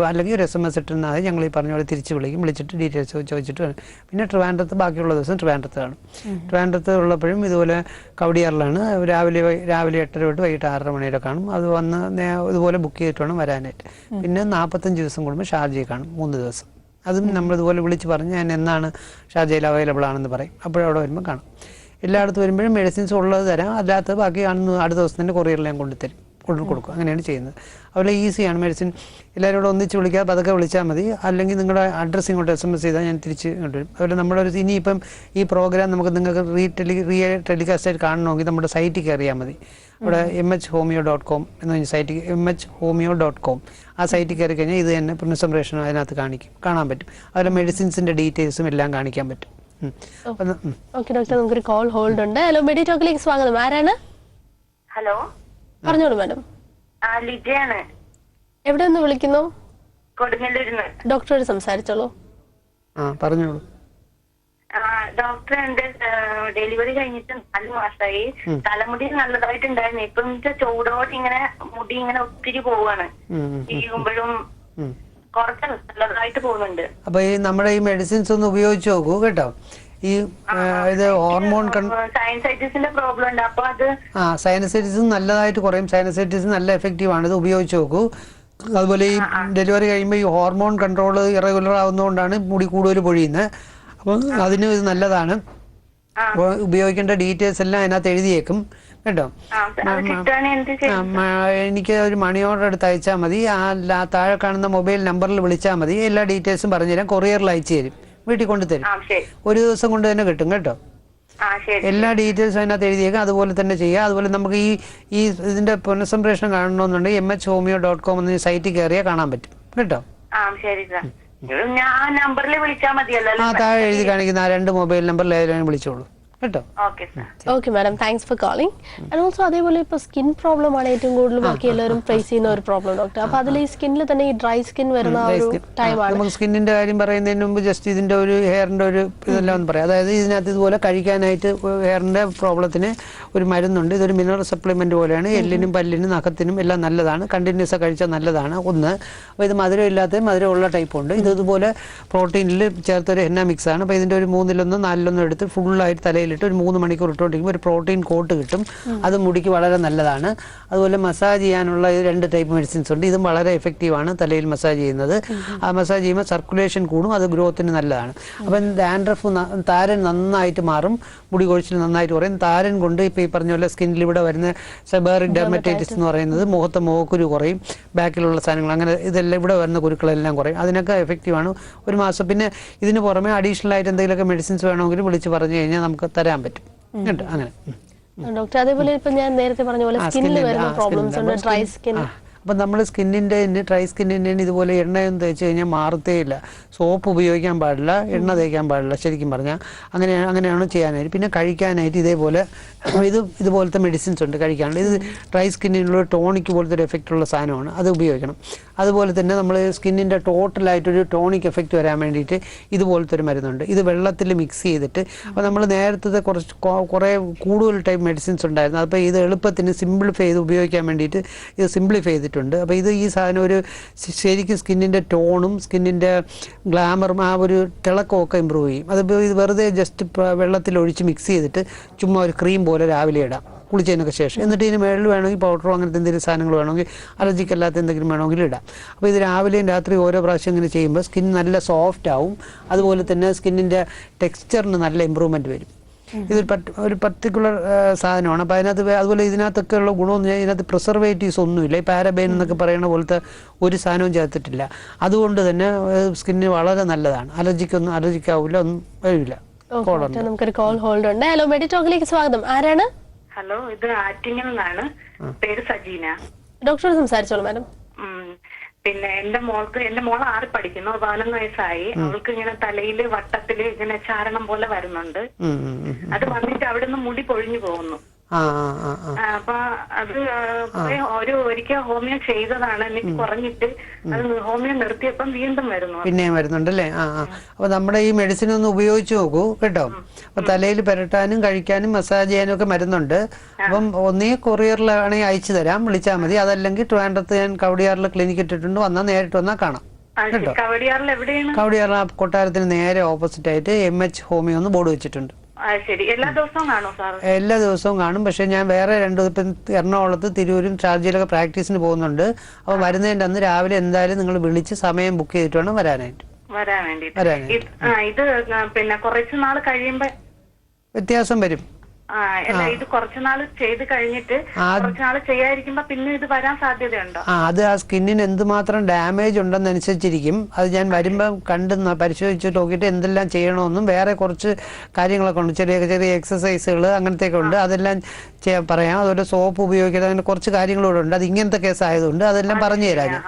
അല്ലെങ്കിൽ ഒരു SMS ഇട്ടുന്നത് ഞങ്ങൾ ഈ പറഞ്ഞ പോലെ തിരിച്ച് വിളിച്ചിട്ട് ഡീറ്റെയിൽസ് ചോദിച്ചിട്ട് വരും. പിന്നെ ട്രിവാൻഡ്രത്ത് ബാക്കിയുള്ള ദിവസം ട്രിവാൻഡ്രത്ത് കാണും. ട്രിവാൻഡ്രത്ത് ഉള്ളപ്പോഴും ഇതുപോലെ കവടിയാറിലാണ്. രാവിലെ 8:30 തൊട്ട് വൈകിട്ട് 6:30 മണി വരെ കാണും. അത് വന്ന് ഇതുപോലെ ബുക്ക് ചെയ്തിട്ട് വേണം വരാനായിട്ട്. പിന്നെ 45 ദിവസം കൂടുമ്പോൾ ഷാർജയിൽ കാണും 3 ദിവസം. അതും നമ്മളിതുപോലെ വിളിച്ച് പറഞ്ഞ് ഞാൻ എന്നാണ് ഷാർജയിൽ അവൈലബിൾ ആണെന്ന് പറയും. അപ്പോഴവിടെ വരുമ്പോൾ കാണും. എല്ലായിടത്തും വരുമ്പോഴും മെഡിസിൻസ് ഉള്ളത് തരാം, അല്ലാത്ത ബാക്കി കാണുന്ന അടുത്ത ദിവസം തന്നെ കൊറിയറിൽ ഞാൻ കൊണ്ടുതരും. കൊടുക്കും. അങ്ങനെയാണ് ചെയ്യുന്നത്. അതുപോലെ ഈസിയാണ് മെഡിസിൻ. എല്ലാവരോടും ഒന്നിച്ച് വിളിക്കാതെ പതുക്കെ വിളിച്ചാൽ മതി. അല്ലെങ്കിൽ നിങ്ങളുടെ അഡ്രസ്സ് ഇങ്ങോട്ട് SMS ചെയ്താൽ ഞാൻ തിരിച്ച് ഇങ്ങോട്ട് വരും. അതുപോലെ നമ്മുടെ ഇനിയിപ്പം ഈ പ്രോഗ്രാം നിങ്ങൾക്ക് ടെലികാസ്റ്റായിട്ട് കാണണമെങ്കിൽ നമ്മുടെ സൈറ്റിൽ കയറിയാൽ മതി. അവിടെ mhomeo.com എന്ന് പറഞ്ഞ സൈറ്റ്, mhomeo.com ആ സൈറ്റിൽ കയറി കഴിഞ്ഞാൽ ഇത് തന്നെ പുനഃസംപ്രേഷണം അതിനകത്ത് കാണാൻ പറ്റും. അതുപോലെ മെഡിസിൻസിൻ്റെ ഡീറ്റെയിൽസും എല്ലാം കാണിക്കാൻ പറ്റും. ഓക്കെ ഡോക്ടർ, നമുക്കൊരു കോൾ ഹോൾഡ് ഉണ്ട്. ഹലോ, മെഡിറ്റോക്കിലേക്ക് സ്വാഗതം. ആരാണ്? ഹലോ, പറഞ്ഞോളൂ മാഡം. ലിജയാണ്. എവിടെ നിന്ന് വിളിക്കുന്നു? കൊടുങ്ങല്ലൂരിന്ന്. ഡോക്ടറോട് സംസാരിച്ചോളൂ. പറഞ്ഞോളൂ. ഡോക്ടർ, എന്റെ ഡെലിവറി കഴിഞ്ഞിട്ട് 4 മാസമായി. തലമുടി നല്ലതായിട്ടുണ്ടായിരുന്നു. ഇപ്പം ചൂടോടെ ഇങ്ങനെ മുടി ഇങ്ങനെ ഒത്തിരി പോവാണ്. ചെയ്യുമ്പോഴും കുറച്ച് നല്ലതായിട്ട് പോകുന്നുണ്ട്. അപ്പൊ ഈ നമ്മുടെ ഈ മെഡിസിൻസ് ഒന്ന് ഉപയോഗിച്ച് നോക്കൂ കേട്ടോ. ഈ ഇത് ഹോർമോൺ സൈനസൈറ്റിസിന്റെ പ്രോബ്ലം ഉണ്ട്. അപ്പൊ അത് സൈനസൈറ്റിസ് നല്ലതായിട്ട് കുറയും. സൈനസൈറ്റിസ് നല്ല എഫക്റ്റീവ് ആണ്. ഇത് ഉപയോഗിച്ച് നോക്കൂ. അതുപോലെ ഈ ഡെലിവറി കഴിയുമ്പോൾ ഈ ഹോർമോൺ കൺട്രോൾ ഇറഗുലർ ആവുന്നതുകൊണ്ടാണ് മുടി കൂടുതൽ പൊഴിയുന്നത്. അപ്പം അതിനും ഇത് നല്ലതാണ്. അപ്പോൾ ഉപയോഗിക്കേണ്ട ഡീറ്റെയിൽസ് എല്ലാം അതിനകത്ത് എഴുതിയേക്കും കേട്ടോ. എനിക്ക് ഒരു മണി ഓർഡർ എടുത്ത് അയച്ചാൽ മതി. താഴെ കാണുന്ന മൊബൈൽ നമ്പറിൽ വിളിച്ചാൽ മതി. എല്ലാ ഡീറ്റെയിൽസും പറഞ്ഞുതരാം. കൊറിയറിൽ അയച്ചു തരും, വീട്ടിൽ കൊണ്ടുതരും. 1 ദിവസം കൊണ്ട് തന്നെ കിട്ടും കേട്ടോ. എല്ലാ ഡീറ്റെയിൽസും അതിനകത്ത് എഴുതിയേക്കാം. അതുപോലെ തന്നെ ചെയ്യാം. അതുപോലെ നമുക്ക് ഈ ഇതിന്റെ പുനഃസംപ്രേഷണം കാണണമെന്നുണ്ടെങ്കിൽ mhomeo.com എന്ന സൈറ്റിൽ കയറിയാൽ കാണാൻ പറ്റും. കേട്ടോ. ആ ശരി സാർ. ഞാൻ ആ നമ്പറിൽ വിളിച്ചാൽ മതിയല്ലോ? ആ താഴെ എഴുതി കാണിക്കുന്ന ആ 2 മൊബൈൽ നമ്പറിൽ ഏതെങ്കിലും വിളിച്ചോളൂ കേട്ടോ. Okay sir. Okay madam, thanks for calling. And also അതേപോലെ ഇപ്പൊ സ്കിൻ പ്രോബ്ലം ആണ് ഏറ്റവും കൂടുതൽ ബാക്കി എല്ലാവരും ഫേസ് ചെയ്യുന്ന ഒരു പ്രോബ്ലം ഡോക്ടർ. അപ്പൊ അതിൽ ഈ സ്കിന്നിൽ തന്നെ ഈ ഡ്രൈ സ്കിൻ വരുന്ന ആ ഒരു ടൈമാണ്. നമുക്ക് സ്കിന്നിന്റെ കാര്യം പറയുന്നതിന് മുമ്പ് ജസ്റ്റ് ഇതിന്റെ ഒരു ഹെയറിന്റെ ഒരു ഇതെല്ലാം ഒന്ന് പറയാം. അതായത് ഇതിനകത്ത് ഇതുപോലെ കഴിക്കാനായിട്ട് ഹെയറിന്റെ പ്രോബ്ലത്തിന് ഒരു മരുന്നുണ്ട്. ഇതൊരു മിനറൽ സപ്ലിമെന്റ് പോലെയാണ്. എല്ലിനും പല്ലിനും നഖത്തിനും എല്ലാം നല്ലതാണ്. കണ്ടിന്യൂസ് കഴിച്ചാൽ നല്ലതാണ് ഒന്ന്. അപ്പോൾ ഇത് മധുരം ഇല്ലാത്ത മധുരമുള്ള ടൈപ്പ് ഉണ്ട്. ഇതുപോലെ പ്രോട്ടീനിൽ ചേർത്തൊരു ഹെന്ന മിക്സ് ആണ്. അപ്പോൾ ഇതിന്റെ ഒരു 3-1 4-1 എടുത്ത് ഫുള്ളായിട്ട് തലയിൽ ഒരു 3 മണിക്കൂർ ഇട്ടുകൊണ്ടിരിക്കുമ്പോൾ ഒരു പ്രോട്ടീൻ കോട്ട് കിട്ടും. അത് മുടിക്ക് വളരെ നല്ലതാണ്. അതുപോലെ മസാജ് ചെയ്യാനുള്ള 2 ടൈപ്പ് മെഡിസിൻസ് ഉണ്ട്. ഇതും വളരെ എഫക്റ്റീവാണ് തലയിൽ മസാജ് ചെയ്യുന്നത്. ആ മസാജ് ചെയ്യുമ്പോൾ സർക്കുലേഷൻ കൂടും, അത് ഗ്രോത്തിന് നല്ലതാണ്. അപ്പം ഡാൻഡ്രഫ് താരൻ നന്നായിട്ട് മാറും, മുടി കൊഴിച്ചിൽ നന്നായിട്ട് കുറയും. താരൻ കൊണ്ട് ഇപ്പോൾ ഈ പറഞ്ഞ പോലെ സ്കിന്നിൽ ഇവിടെ വരുന്ന സെബറിക് ഡെർമറ്റൈറ്റിസ് എന്ന് പറയുന്നത് മുഖത്തെ മുഖക്കുരു കുറയും, ബാക്കിലുള്ള സാധനങ്ങൾ അങ്ങനെ ഇതെല്ലാം ഇവിടെ വരുന്ന കുരുക്കളെല്ലാം കുറയും. അതിനൊക്കെ എഫക്റ്റീവാണ്. 1 മാസം. പിന്നെ ഇതിന് പുറമെ അഡീഷണൽ ആയിട്ട് എന്തെങ്കിലുമൊക്കെ മെഡിസിൻസ് വേണമെങ്കിൽ വിളിച്ച് പറഞ്ഞു കഴിഞ്ഞാൽ നമുക്ക് തരാൻ പറ്റും കേട്ടോ. അങ്ങനെ ഡോക്ടർ അതേപോലെ ഇപ്പൊ ഞാൻ നേരത്തെ പറഞ്ഞ പോലെ സ്കിന്നിൽ വരുന്ന പ്രോബ്ലംസ് ഉണ്ട്, ഡ്രൈ സ്കിൻ. അപ്പം നമ്മൾ സ്കിന്നിൻ്റെ ഡ്രൈ സ്കിന്നിൻ്റെ ഇതുപോലെ എണ്ണയൊന്നും തേച്ച് കഴിഞ്ഞാൽ മാറത്തേയില്ല. സോപ്പ് ഉപയോഗിക്കാൻ പാടില്ല, എണ്ണ തേക്കാൻ പാടില്ല ശരിക്കും പറഞ്ഞാൽ. അങ്ങനെയാണ് ചെയ്യാനായിട്ട്. പിന്നെ കഴിക്കാനായിട്ട് ഇതുപോലത്തെ മെഡിസിൻസ് ഉണ്ട് കഴിക്കാനുണ്ട്. ഇത് ഡ്രൈ സ്കിന്നിനുള്ള ടോണിക് പോലത്തെ ഒരു എഫക്റ്റ് ഉള്ള സാധനമാണ്, അത് ഉപയോഗിക്കണം. അതുപോലെ തന്നെ നമ്മൾ സ്കിന്നിൻ്റെ ടോട്ടലായിട്ടൊരു ടോണിക് എഫക്റ്റ് വരാൻ വേണ്ടിയിട്ട് ഇതുപോലത്തെ ഒരു മരുന്നുണ്ട്. ഇത് വെള്ളത്തിൽ മിക്സ് ചെയ്തിട്ട്, അപ്പോൾ നമ്മൾ നേരത്തെ കുറേ കൂടുതൽ ടൈപ്പ് മെഡിസിൻസ് ഉണ്ടായിരുന്നു. അപ്പോൾ ഇത് എളുപ്പത്തിന് സിംപ്ലിഫൈ ചെയ്ത് ഉപയോഗിക്കാൻ വേണ്ടിയിട്ട് ഇത് സിംപ്ലിഫൈ ചെയ്തിട്ടുണ്ട്. അപ്പോൾ ഈ സാധനം ഒരു ശരിക്കും സ്കിന്നിൻ്റെ ടോണും സ്കിന്നിൻ്റെ ഗ്ലാമറും ആ ഒരു തിളക്കമൊക്കെ ഇമ്പ്രൂവ് ചെയ്യും. അതിപ്പോൾ ഇത് വെറുതെ ജസ്റ്റ് വെള്ളത്തിൽ ഒഴിച്ച് മിക്സ് ചെയ്തിട്ട് ചുമ്മാ ഒരു ക്രീം പോലെ രാവിലെ ഇടാം കുളിച്ചതിനൊക്കെ ശേഷം. എന്നിട്ട് ഇതിന് മേളിൽ വേണമെങ്കിൽ പൗഡറോ അങ്ങനത്തെ എന്തെങ്കിലും സാധനങ്ങൾ വേണമെങ്കിൽ അലർജിക്കല്ലാത്ത എന്തെങ്കിലും വേണമെങ്കിൽ ഇടാം. അപ്പോൾ ഇത് രാവിലെയും രാത്രി ഓരോ പ്രാവശ്യം ഇങ്ങനെ ചെയ്യുമ്പോൾ സ്കിൻ നല്ല സോഫ്റ്റ് ആവും. അതുപോലെ തന്നെ സ്കിന്നിൻ്റെ ടെക്സ്ചറിന് നല്ല ഇമ്പ്രൂവ്മെൻറ്റ് വരും. ഒരു പർട്ടിക്കുലർ സാധനമാണ്. അപ്പോൾ അതുപോലെ ഇതിനകത്തൊക്കെ ഉള്ള ഗുണമെന്ന് പറഞ്ഞാൽ ഇതിനകത്ത് പ്രിസർവേറ്റീവ്സ് ഒന്നുമില്ല. ഈ പാരബെയിൻ എന്നൊക്കെ പറയുന്ന പോലത്തെ ഒരു സാധനവും ചേർത്തിട്ടില്ല. അതുകൊണ്ട് തന്നെ സ്കിന്നിന് വളരെ നല്ലതാണ്. അലർജിക്കാവില്ല, ഒന്നും വരില്ല. നമുക്കൊരു കോൾ ഹോൾഡ് ഉണ്ട്. ഹലോ മെഡിറ്റോക്കിലേക്ക് സ്വാഗതം. ആരാണ്? ഹലോ, ഇത് ആറ്റിങ്ങിൽ നിന്നാണ്. പേര് സജീന. ഡോക്ടർ സംസാരിച്ചോളൂ മാഡം. പിന്നെ എന്റെ മോൾ 6 പഠിക്കുന്നു, 11 വയസ്സായി. അവൾക്ക് ഇങ്ങനെ തലയില് വട്ടത്തില് ഇങ്ങനെ ചാരണം പോലെ വരുന്നുണ്ട്. അത് വന്നിട്ട് അവിടെ നിന്ന് മുടി പൊഴിഞ്ഞു പോകുന്നു. അപ്പൊ അത് ഒരിക്കൽ ഹോമിയോ ചെയ്തതാണ്, എന്നിട്ട് കുറഞ്ഞിട്ട് അത് ഹോമിയോ നിർത്തിയപ്പം വീണ്ടും പിന്നെയും വരുന്നുണ്ടല്ലേ. അപ്പൊ നമ്മുടെ ഈ മെഡിസിൻ ഒന്ന് ഉപയോഗിച്ച് നോക്കൂ കേട്ടോ. അപ്പൊ തലയിൽ പുരട്ടാനും കഴിക്കാനും മസാജ് ചെയ്യാനും ഒക്കെ മരുന്നുണ്ട്. അപ്പം ഒന്നേ കൊറിയറിലാണെങ്കിൽ അയച്ചു തരാം, വിളിച്ചാൽ മതി. അതല്ലെങ്കിൽ ട്രിവാൻഡ്രത്ത് ഞാൻ കവടിയാറിൽ ക്ലിനിക്ക് ഇട്ടിട്ടുണ്ട്, വന്നാൽ നേരിട്ട് വന്നാൽ കാണാം കേട്ടോ. കവടിയാറിൽ കൊട്ടാരത്തിന് നേരെ ഓപ്പോസിറ്റ് ആയിട്ട് MH ഹോമിയോ എന്ന് ബോർഡ് വെച്ചിട്ടുണ്ട്. എല്ലാ ദിവസവും കാണും സാർ? എല്ലാ ദിവസവും കാണും. പക്ഷെ ഞാൻ വേറെ 2 ഇപ്പം എറണാകുളത്ത് തിരൂരും ഷാർജയിലൊക്കെ പ്രാക്ടീസിന് പോകുന്നുണ്ട്. അപ്പോൾ വരുന്നതിൻ്റെ അന്ന് രാവിലെ എന്തായാലും നിങ്ങൾ വിളിച്ച് സമയം ബുക്ക് ചെയ്തിട്ട് വേണം വരാനായിട്ട്. ഇത് പിന്നെ കുറച്ച് നാൾ കഴിയുമ്പോ വ്യത്യാസം വരും. ഇത് കുറച്ചുനാൾ ചെയ്ത് കഴിഞ്ഞിട്ട് കുറച്ചുനാൾ ചെയ്യാതിരിക്കുമ്പോ പിന്നെ ഇത് വരാൻ സാധ്യതയുണ്ടോ? അത് ആ സ്കിന്നിന് എന്തുമാത്രം ഡാമേജ് ഉണ്ടെന്നനുസരിച്ചിരിക്കും. അത് ഞാൻ വരുമ്പം പരിശോധിച്ച് നോക്കിയിട്ട് എന്തെല്ലാം ചെയ്യണമെന്നും വേറെ കുറച്ച് കാര്യങ്ങളൊക്കെ ഉണ്ട്. ചെറിയ ചെറിയ എക്സസൈസുകൾ അങ്ങനത്തെയൊക്കെ ഉണ്ട്. അതെല്ലാം പറയാം. അതുപോലെ സോപ്പ് ഉപയോഗിക്കുന്നത്, അങ്ങനെ കുറച്ച് കാര്യങ്ങളൂടെ ഉണ്ട്. അത് ഇങ്ങനത്തെ കേസ് ആയതുകൊണ്ട് അതെല്ലാം പറഞ്ഞു തരാം ഞാൻ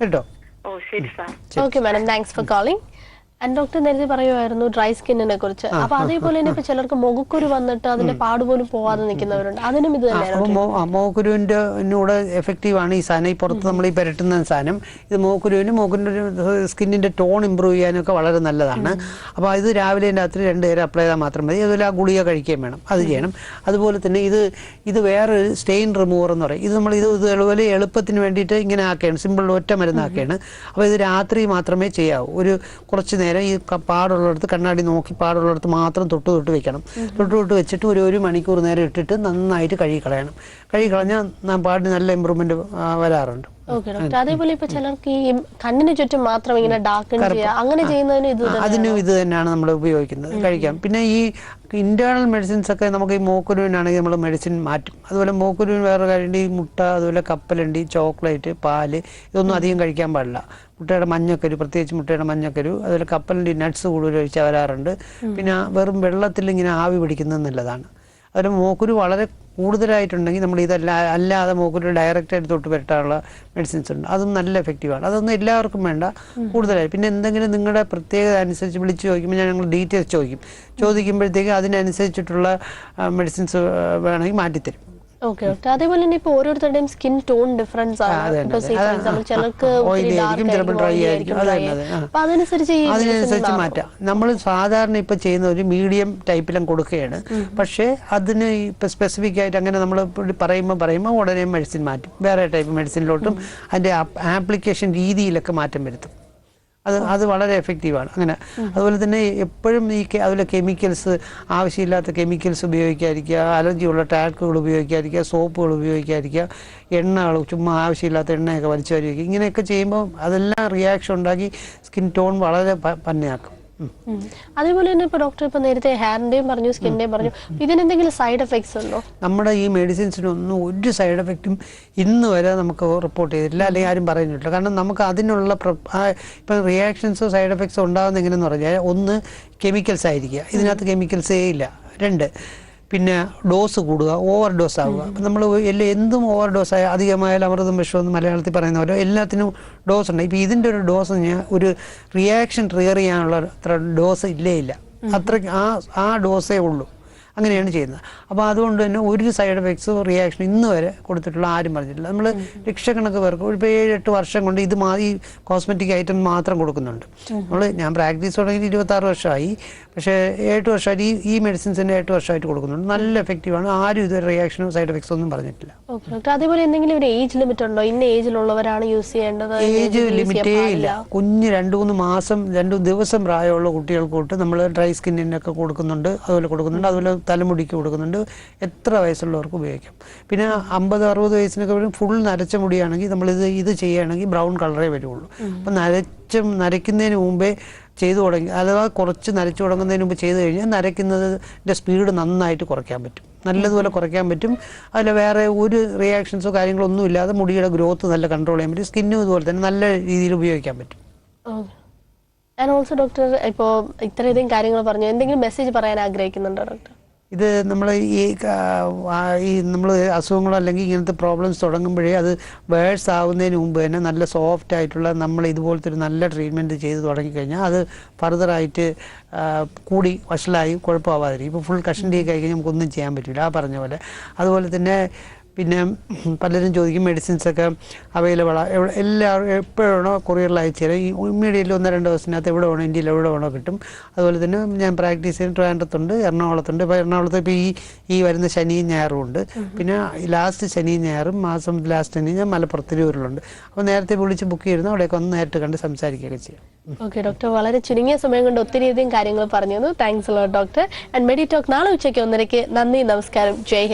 കേട്ടോ. Okay madam, thanks for calling. And doctor നേരത്തെ പറയുമായിരുന്നു ഡ്രൈ സ്കിന്നിനെ കുറിച്ച്. അപ്പൊ അതേപോലെ തന്നെ ഇപ്പൊ ചിലർക്ക് മുഖക്കുരു വന്നിട്ട് അതിന്റെ പാട് പോലും പോവാതെ നിൽക്കുന്നവരുണ്ട്. അതിനും ഇത് തന്നെയാണ്. മുഖക്കുരുവിന്റെ എഫക്റ്റീവ് ആണ് ഈ സാധനം. ഈ പുറത്ത് നമ്മൾ ഈ പുരട്ടുന്ന സാധനം ഇത് മുഖക്കുരുവിന്റെ സ്കിന്നിന്റെ ടോൺ ഇമ്പ്രൂവ് ചെയ്യാനൊക്കെ വളരെ നല്ലതാണ്. അപ്പോൾ ഇത് രാവിലെ രാത്രി 2 നേരം അപ്ലൈ ചെയ്താൽ മാത്രം മതി. അതുപോലെ ആ ഗുളിക കഴിക്കുകയും വേണം, അത് ചെയ്യണം. അതുപോലെ തന്നെ ഇത് വേറൊരു സ്റ്റെയിൻ റിമൂവർ എന്ന് പറയും. ഇത് നമ്മൾ ഇതുപോലെ എളുപ്പത്തിന് വേണ്ടിയിട്ട് ഇങ്ങനെ ആക്കുകയാണ്, സിമ്പിൾ ഒറ്റ മരുന്നാക്കുകയാണ്. അപ്പോൾ ഇത് രാത്രി മാത്രമേ ചെയ്യാവൂ. ഒരു കുറച്ച് നേരം ഈ പാടുള്ളിടത്ത് കണ്ണാടി നോക്കി പാടുള്ളിടത്ത് മാത്രം തൊട്ട് വെക്കണം. തൊട്ട് വെച്ചിട്ട് ഒരു 1 മണിക്കൂർ നേരം ഇട്ടിട്ട് നന്നായിട്ട് കഴുകിക്കളയണം. കഴുകിക്കളഞ്ഞാൽ പാടിന് നല്ല ഇമ്പ്രൂവ്മെന്റ് വരാറുണ്ട്. ഓക്കെ ഡോക്ടർ, അതേപോലെ ഇപ്പൊ ചിലർക്ക് ഈ കണ്ണിന് ചുറ്റും മാത്രം ഇങ്ങനെ ഡാർക്ക് അങ്ങനെ ചെയ്യുന്നതിന് അതിനും ഇത് തന്നെയാണ് നമ്മൾ ഉപയോഗിക്കുന്നത്, കഴിക്കാം. പിന്നെ ഈ ഇന്റേണൽ മെഡിസിൻസ് ഒക്കെ നമുക്ക് ഈ മൂക്കുരുവിനാണെങ്കിൽ നമ്മൾ മെഡിസിൻ മാറ്റും. അതുപോലെ മൂക്കുരുവിന് വേറെ കാര്യമുണ്ട്. ഈ മുട്ട, അതുപോലെ കപ്പലണ്ടി, ചോക്ലേറ്റ്, പാല്, ഇതൊന്നും അധികം കഴിക്കാൻ പാടില്ല. മുട്ടയുടെ മഞ്ഞക്കരു, പ്രത്യേകിച്ച് മുട്ടയുടെ മഞ്ഞക്കരു, അതുപോലെ കപ്പലണ്ടി, നട്ട്സ് കൂടുതൽ കഴിച്ചാൽ വരാറുണ്ട്. പിന്നെ വെറും വെള്ളത്തിൽ ഇങ്ങനെ ആവി പിടിക്കുന്നത് നല്ലതാണ്. അതിൽ മൂക്കുരു വളരെ കൂടുതലായിട്ടുണ്ടെങ്കിൽ നമ്മൾ അല്ലാതെ മൂക്കുരു ഡയറക്റ്റായിട്ട് തൊട്ട് പുരട്ടാനുള്ള മെഡിസിൻസ് ഉണ്ട്. അതും നല്ല എഫക്റ്റീവാണ്. അതൊന്നും എല്ലാവർക്കും വേണ്ട, കൂടുതലായി. പിന്നെ എന്തെങ്കിലും നിങ്ങളുടെ പ്രത്യേകത അനുസരിച്ച് വിളിച്ച് ചോദിക്കുമ്പോൾ ഞങ്ങൾ ഡീറ്റെയിൽസ് ചോദിക്കുമ്പോഴത്തേക്ക് അതിനനുസരിച്ചിട്ടുള്ള മെഡിസിൻസ് വേണമെങ്കിൽ മാറ്റിത്തരും. Okay okay. അതേപോലെ തന്നെ ഇപ്പൊ ഓരോരുത്തരുടെയും സ്കിൻ ടോൺ ഡിഫറൻസ് ആണ്. ഇപ്പൊ ചിലർക്ക് അതിനനുസരിച്ച് മാറ്റാം. നമ്മൾ സാധാരണ ഇപ്പൊ ചെയ്യുന്ന ഒരു മീഡിയം ടൈപ്പിലും കൊടുക്കുകയാണ്. പക്ഷേ അതിന് ഇപ്പൊ സ്പെസിഫിക് ആയിട്ട് അങ്ങനെ നമ്മൾ പറയുമ്പോൾ ഉടനെ മെഡിസിൻ മാറ്റും, വേറെ ടൈപ്പ് മെഡിസിനിലോട്ടും അതിന്റെ ആപ്ലിക്കേഷൻ രീതിയിലൊക്കെ മാറ്റം വരുത്തും. അത് വളരെ എഫക്റ്റീവാണ് അങ്ങനെ. അതുപോലെ തന്നെ എപ്പോഴും അതുപോലെ കെമിക്കൽസ്, ആവശ്യമില്ലാത്ത കെമിക്കൽസ് ഉപയോഗിക്കാതിരിക്കുക, അലർജിയുള്ള ടാൽക്കുകൾ ഉപയോഗിക്കാതിരിക്കുക, സോപ്പുകൾ ഉപയോഗിക്കാതിരിക്കുക, എണ്ണകൾ ചുമ്മാ ആവശ്യമില്ലാത്ത എണ്ണയൊക്കെ വലിച്ചു വരിക. ഇങ്ങനെയൊക്കെ ചെയ്യുമ്പോൾ അതെല്ലാം റിയാക്ഷൻ ഉണ്ടാക്കി സ്കിൻ ടോൺ വളരെ പന്നയാക്കും. അതേപോലെ തന്നെ ഇപ്പൊ ഡോക്ടർ ഇപ്പൊ നേരത്തെ ഹെയറിന്റെയും പറഞ്ഞു, സ്കിന്നിന്റെയും പറഞ്ഞു, ഇതിനെന്തെങ്കിലും സൈഡ് എഫക്ട്സ് ഉണ്ടോ? നമ്മുടെ ഈ മെഡിസിൻസിനൊന്നും ഒരു സൈഡ് എഫക്റ്റും ഇന്ന് വരെ നമുക്ക് റിപ്പോർട്ട് ചെയ്തിട്ടില്ല, അല്ലെങ്കിൽ ആരും പറയുന്നില്ല. കാരണം നമുക്ക് അതിനുള്ള ഇപ്പം റിയാക്ഷൻസോ സൈഡ് എഫക്ട്സോ ഉണ്ടാകുന്ന എങ്ങനെയെന്ന് പറഞ്ഞാൽ, ഒന്ന് കെമിക്കൽസ് ആയിരിക്കുക, ഇതിനകത്ത് കെമിക്കൽസേ ഇല്ല. രണ്ട്, പിന്നെ ഡോസ് കൂടുക, ഓവർ ഡോസ് ആവുക. അപ്പം നമ്മൾ എന്തും ഓവർ ഡോസ് ആയ അധികമായാലും അമൃതം വിഷമെന്ന് മലയാളത്തിൽ പറയുന്ന പോലെ എല്ലാത്തിനും ഡോസ് ഉണ്ട്. ഇപ്പം ഇതിൻ്റെ ഒരു ഡോസ് ഒരു റിയാക്ഷൻ ട്രിഗർ ചെയ്യാനുള്ള അത്ര ഡോസ് ഇല്ല. അത്രയ്ക്ക് ആ ഡോസേ ഉള്ളൂ. അങ്ങനെയാണ് ചെയ്യുന്നത്. അപ്പോൾ അതുകൊണ്ട് തന്നെ ഒരു സൈഡ് എഫക്ട്സോ റിയാക്ഷൻ ഇന്ന് വരെ കൊടുത്തിട്ടുള്ള ആരും പറഞ്ഞിട്ടില്ല. നമ്മൾ ലക്ഷക്കണക്ക് പേർക്ക് ഇപ്പോൾ 7-8 വർഷം കൊണ്ട് ഈ കോസ്മെറ്റിക് ഐറ്റം മാത്രം കൊടുക്കുന്നുണ്ട്. ഞാൻ പ്രാക്ടീസ് തുടങ്ങി 26 വർഷമായി. പക്ഷേ 7 വർഷമായിട്ട് ഈ മെഡിസിൻസ് തന്നെ 8 വർഷമായിട്ട് കൊടുക്കുന്നുണ്ട്. നല്ല എഫക്റ്റീവാണ്. ആരും ഇതുവരെ റിയാക്ഷനോ സൈഡ് എഫക്ട്സോ ഒന്നും പറഞ്ഞിട്ടില്ല. അതേപോലെ എന്തെങ്കിലും ഒരു ഏജ് ലിമിറ്റ് ഉണ്ടോ? ഇന്ന ഏജിലുള്ളവരാണ് യൂസ് ചെയ്യേണ്ടത്? ഏജ് ലിമിറ്റേ ഇല്ല. കുഞ്ഞ് 2-3 മാസം 2 ദിവസം പ്രായമുള്ള കുട്ടികൾക്ക് തൊട്ട് നമ്മൾ ഡ്രൈ സ്കിന്നിനൊക്കെ കൊടുക്കുന്നുണ്ട്. അതുപോലെ തലമുടിക്ക് കൊടുക്കുന്നുണ്ട്. എത്ര വയസ്സുള്ളവർക്ക് ഉപയോഗിക്കാം. പിന്നെ 50-60 വയസ്സിനൊക്കെ ഫുൾ നരച്ച മുടിയാണെങ്കിൽ ഇത് ചെയ്യുകയാണെങ്കിൽ ബ്രൗൺ കളറേ വരുള്ളൂ. അപ്പം നരയ്ക്കുന്നതിന് മുമ്പേ ചെയ്തു തുടങ്ങി, അഥവാ കുറച്ച് നരച്ചു തുടങ്ങുന്നതിന് മുമ്പ് ചെയ്ത് കഴിഞ്ഞാൽ നരയ്ക്കുന്നതിൻ്റെ സ്പീഡ് നന്നായിട്ട് കുറയ്ക്കാൻ പറ്റും, നല്ലതുപോലെ കുറയ്ക്കാൻ പറ്റും. അതിൽ വേറെ ഒരു റിയാക്ഷൻസോ കാര്യങ്ങളോ ഒന്നും ഇല്ലാതെ മുടിയുടെ ഗ്രോത്ത് നല്ല കൺട്രോൾ ചെയ്യാൻ പറ്റും. സ്കിന്നും ഇതുപോലെ തന്നെ നല്ല രീതിയിൽ ഉപയോഗിക്കാൻ പറ്റും. ആൻഡ് ഓൾസോ ഡോക്ടർ, ഇപ്പോൾ ഇത്രയധികം കാര്യങ്ങൾ പറഞ്ഞു, എന്തെങ്കിലും മെസ്സേജ് പറയാൻ ആഗ്രഹിക്കുന്നുണ്ടോ ഡോക്ടർ? ഇത് നമ്മൾ നമ്മൾ അസുഖങ്ങളോ അല്ലെങ്കിൽ ഇങ്ങനത്തെ പ്രോബ്ലംസ് തുടങ്ങുമ്പോഴേ അത് വേഴ്സ് ആവുന്നതിന് മുമ്പ് തന്നെ നല്ല സോഫ്റ്റ് ആയിട്ടുള്ള നമ്മൾ ഇതുപോലത്തെ ഒരു നല്ല ട്രീറ്റ്മെൻറ്റ് ചെയ്ത് തുടങ്ങിക്കഴിഞ്ഞാൽ അത് ഫർദറായിട്ട് കൂടി വഷളായി കുഴപ്പമാവാതിരിക്കും. ഇപ്പോൾ ഫുൾ കഷണ്ടി കഴിഞ്ഞാൽ നമുക്കൊന്നും ചെയ്യാൻ പറ്റില്ല, ആ പറഞ്ഞ പോലെ. അതുപോലെ തന്നെ പിന്നെ പലരും ചോദിക്കും മെഡിസിൻസൊക്കെ അവൈലബിളാണ്, എല്ലാവരും എപ്പോഴാണോ കൊറിയറിൽ അയച്ചു തരാം. ഈ ഇമ്മീഡിയറ്റ്ലി 1-2 ദിവസത്തിനകത്ത് എവിടെ വേണോ, ഇന്ത്യയിൽ എവിടെ വേണോ കിട്ടും. അതുപോലെ തന്നെ ഞാൻ പ്രാക്ടീസ് ചെയ്യുന്ന ട്രിവാൻഡ്രത്തുണ്ട്, എറണാകുളത്തുണ്ട്. ഇപ്പോൾ എറണാകുളത്ത് ഇപ്പോൾ ഈ വരുന്ന ശനിയും ഞായറും ഉണ്ട്. പിന്നെ ലാസ്റ്റ് ശനിയും ഞായറും മാസം ലാസ്റ്റ് ശനി ഞാൻ മലപ്പുറത്ത് തിരൂരിലുണ്ട്. അപ്പോൾ നേരത്തെ വിളിച്ച് ബുക്ക് ചെയ്യുന്ന അവിടെയൊക്കെ ഒന്ന് നേരിട്ട് കണ്ട് സംസാരിക്കുകയൊക്കെ ചെയ്യാം. ഓക്കെ ഡോക്ടർ, വളരെ ചുരുങ്ങിയ സമയം കൊണ്ട് ഒത്തിരിയധികം കാര്യങ്ങൾ പറഞ്ഞു തന്നു. Thanks doctor. ആൻഡ് മെഡിറ്റോക്ക് നാളെ ഉച്ചയ്ക്ക് 1:00. നന്ദി, നമസ്കാരം, ജയ് ഹിന്ദ്.